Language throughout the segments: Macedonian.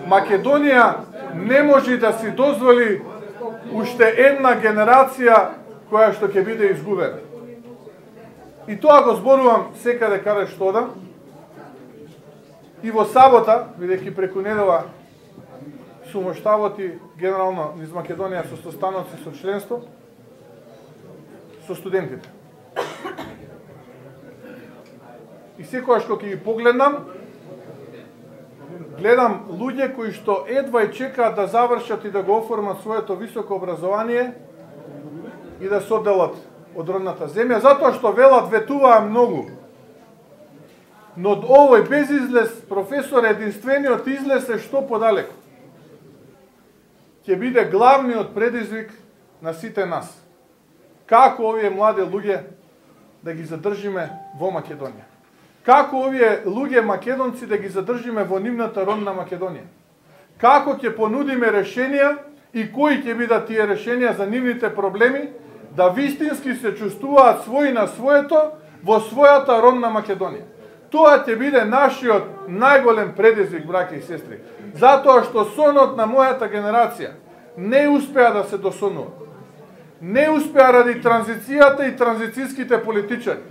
Македонија не може да си дозволи уште една генерација која што ќе биде изгубена. И тоа го зборувам секаде каде што одам. И во сабота, бидејќи преку недела сум во штабот и генерално низ Македонија со состаноци со членство, со студентите. И секогаш кога ќе ги погледнам, гледам луѓе кои што едва и чекаат да завршат и да го оформат своето високо образование и да се одделат од родната земја, затоа што велат ветуваа многу. Но од овој безизлез професор единствениот излез е што подалеку. Ќе биде главниот предизвик на сите нас. Како овие млади луѓе да ги задржиме во Македонија? Како овие луѓе македонци да ги задржиме во нивната родна Македонија? Како ќе понудиме решенија и кои ќе бидат тие решенија за нивните проблеми да вистински се чувствуваат своји на своето во својата родна Македонија? Тоа ќе биде нашиот најголем предизвик, браќа и сестри. Затоа што сонот на мојата генерација не успеа да се досонува. Не успеа ради транзицијата и транзицијските политичари.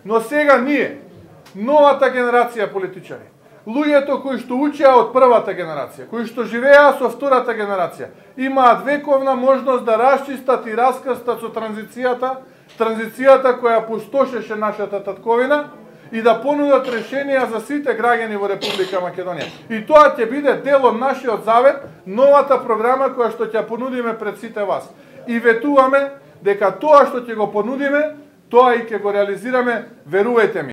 Но сега ние, новата генерација политичари, луѓето кои што учеа од првата генерација, кои што живеа со втората генерација, имаат вековна можност да расчистат и раскрстат со транзицијата која пустошеше нашата татковина и да понудат решенија за сите граѓани во Република Македонија. И тоа ќе биде дел од нашиот завет, новата програма која што ќе понудиме пред сите вас. И ветуваме дека тоа што ќе го понудиме, тоа и ќе го реализираме, верувајте ми.